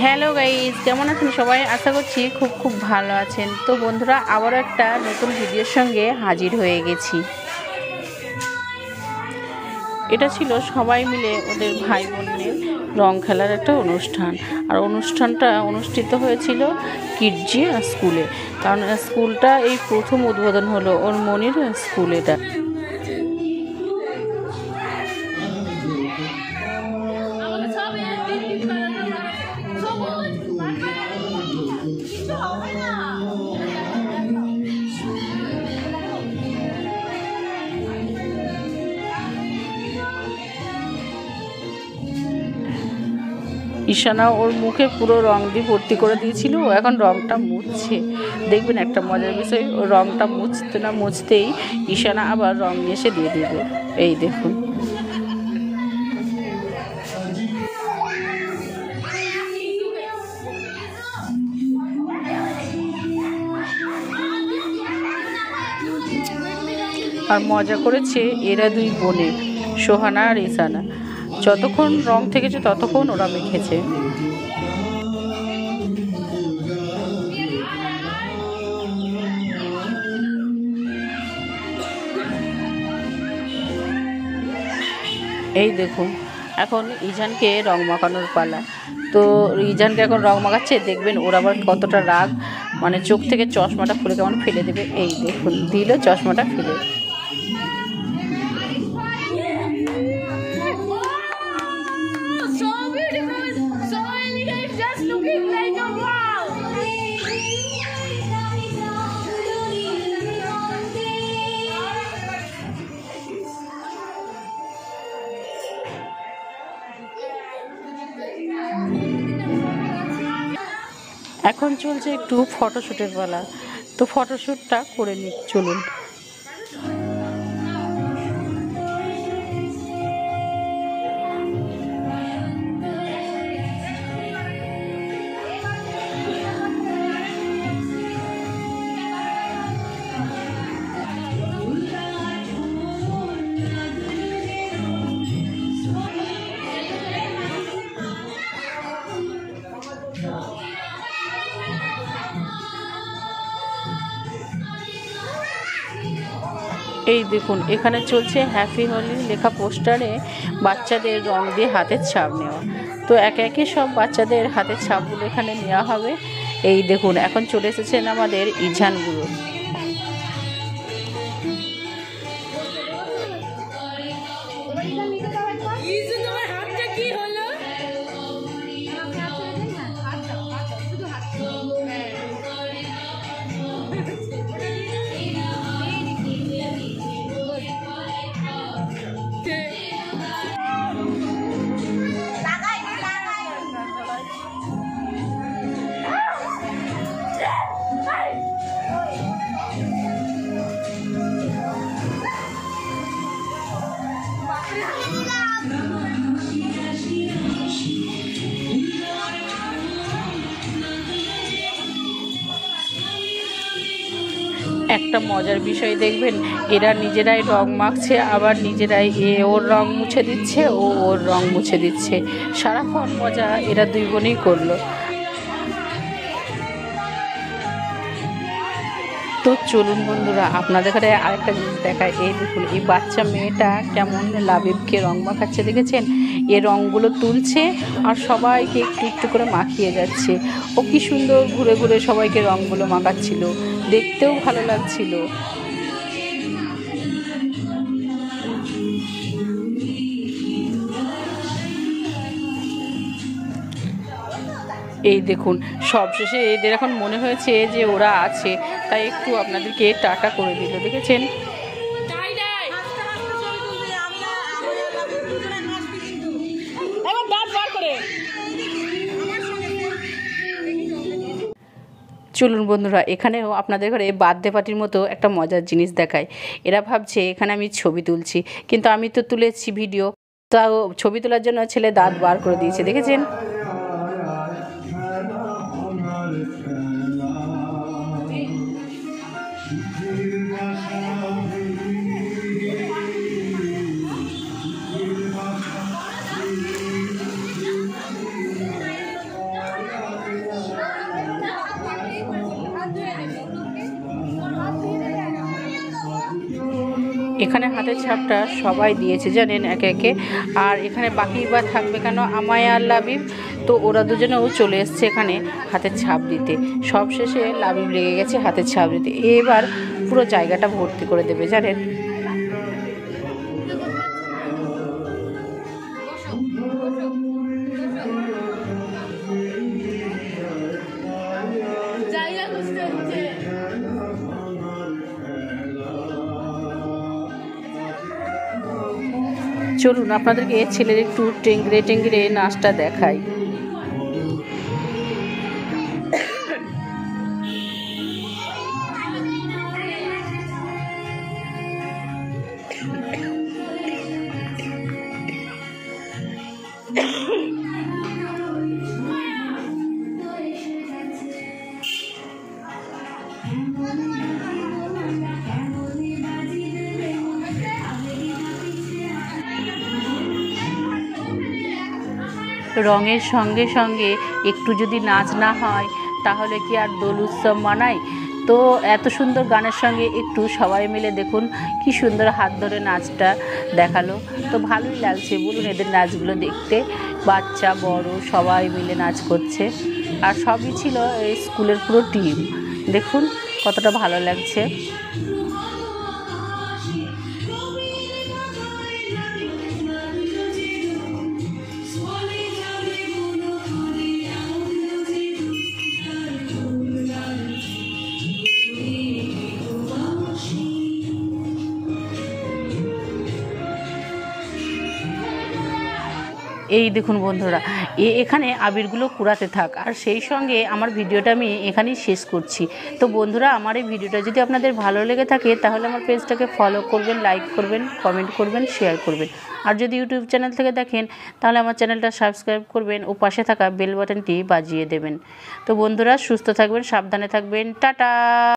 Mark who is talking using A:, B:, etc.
A: Hello guys, কেমন আছেন সবাই? আশা করছি খুব খুব ভালো আছেন। তো বন্ধুরা, আবারও একটা নতুন ভিডিওর সঙ্গে হাজির হয়ে গেছি। এটা ছিল সবাই মিলে ওদের ভাই বোনের রং খেলার একটা অনুষ্ঠান। আর অনুষ্ঠানটা অনুষ্ঠিত হয়েছিল কিডজি স্কুলে, কারণ স্কুলটা এই প্রথম উদ্বোধন হলো ওর মনির স্কুল। এটা ঈশানা ওর মুখে পুরো রং দিয়ে ভর্তি করে দিয়েছিল, ও এখন রংটা মুছছে। দেখবেন একটা মজার বিষয়, ও রংটা মুছতে না মুছতেই ঈশানা আবার রং নিয়ে এসে দিয়ে দেবে। এই দেখুন, আর মজা করেছে এরা দুই বোনে, সোহানা আর ঈশানা। যতক্ষণ রং থেকেছে ততক্ষণ ওরা মেখেছে। এই দেখুন, এখন ইজানকে রং মাখানোর পালা। তো ইজানকে এখন রং মাখাচ্ছে, দেখবেন ওর আবার কতটা রাগ, মানে চোখ থেকে চশমাটা খুলে কেমন ফেলে দেবে। এই দেখুন, দিল চশমাটা ফেলে। এখন চলছে একটু ফটোশ্যুটের পালা। তো ফটোশ্যুটটা করে নিই, চলুন। এই দেখুন, এখানে চলছে হ্যাপি হোলি লেখা পোস্টারে বাচ্চাদের রং দিয়ে হাতের ছাপ নেওয়া। তো একে একে সব বাচ্চাদের হাতের ছাপগুলো এখানে নেওয়া হবে। এই দেখুন, এখন চলে এসেছেন আমাদের ইজান গুরু। একটা মজার বিষয় দেখবেন, এরা নিজেরাই রং মাখছে, আবার নিজেরাই ওর রং মুছে দিচ্ছে, ও ওর রং মুছে দিচ্ছে। সারাক্ষণ মজা এরা দুই বোনই করলো। তো চলুন বন্ধুরা, আপনাদের ঘরে আরেকটা জিনিস দেখায়। এই দেখুন, এই বাচ্চা মেয়েটা কেমন লাবিবকে রং মাখাচ্ছে, দেখেছেন? এ রঙগুলো তুলছে আর সবাইকে একটু একটু করে মাখিয়ে যাচ্ছে। ও কি সুন্দর ঘুরে ঘুরে সবাইকে রঙগুলো মাখাচ্ছিল, দেখতেও ভালো লাগছিল। এই দেখুন, সবশেষে এদের এখন মনে হয়েছে যে ওরা আছে, তাই একটু আপনাদেরকে টাটা করে দিল, দেখেছেন? চলুন বন্ধুরা, এখানেও আপনাদের ঘরে বার্থডে পার্টির মতো একটা মজার জিনিস দেখায়। এরা ভাবছে এখানে আমি ছবি তুলছি, কিন্তু আমি তো তুলেছি ভিডিও। তাও ছবি তোলার জন্য ছেলে দাঁত বার করে দিয়েছে, দেখেছেন? এখানে হাতের ছাপটা সবাই দিয়েছে জানেন একে একে। আর এখানে বাকি বা থাকবে কেন, আমায়া আর লাবিব, তো ওরা দুজনেও চলে এসছে এখানে হাতের ছাপ দিতে। সব শেষে লাবিব লেগে গেছে হাতের ছাপ দিতে। এবার পুরো জায়গাটা ভর্তি করে দেবে জানেন। চলুন আপনাদেরকে ছেলের একটু টেংরে টেংরে নাচটা দেখাই। রঙের সঙ্গে সঙ্গে একটু যদি নাচ না হয় তাহলে কি আর দোল উৎসব মানায়? তো এত সুন্দর গানের সঙ্গে একটু সবাই মিলে দেখুন কি সুন্দর হাত ধরে নাচটা দেখালো। তো ভালোই লাগছে বলুন এদের নাচগুলো দেখতে, বাচ্চা বড় সবাই মিলে নাচ করছে। আর সবই ছিল এই স্কুলের পুরো টিম, দেখুন কতটা ভালো লাগছে। এই দেখুন বন্ধুরা, এখানে আবিরগুলো কুড়াতে থাক, আর সেই সঙ্গে আমার ভিডিওটা আমি এখানেই শেষ করছি। তো বন্ধুরা, আমার এই ভিডিওটা যদি আপনাদের ভালো লেগে থাকে তাহলে আমার পেজটাকে ফলো করবেন, লাইক করবেন, কমেন্ট করবেন, শেয়ার করবেন। আর যদি ইউটিউব চ্যানেল থেকে দেখেন তাহলে আমার চ্যানেলটা সাবস্ক্রাইব করবেন ও পাশে থাকা বেল বাটনটি বাজিয়ে দেবেন। তো বন্ধুরা, সুস্থ থাকবেন, সাবধানে থাকবেন, টাটা।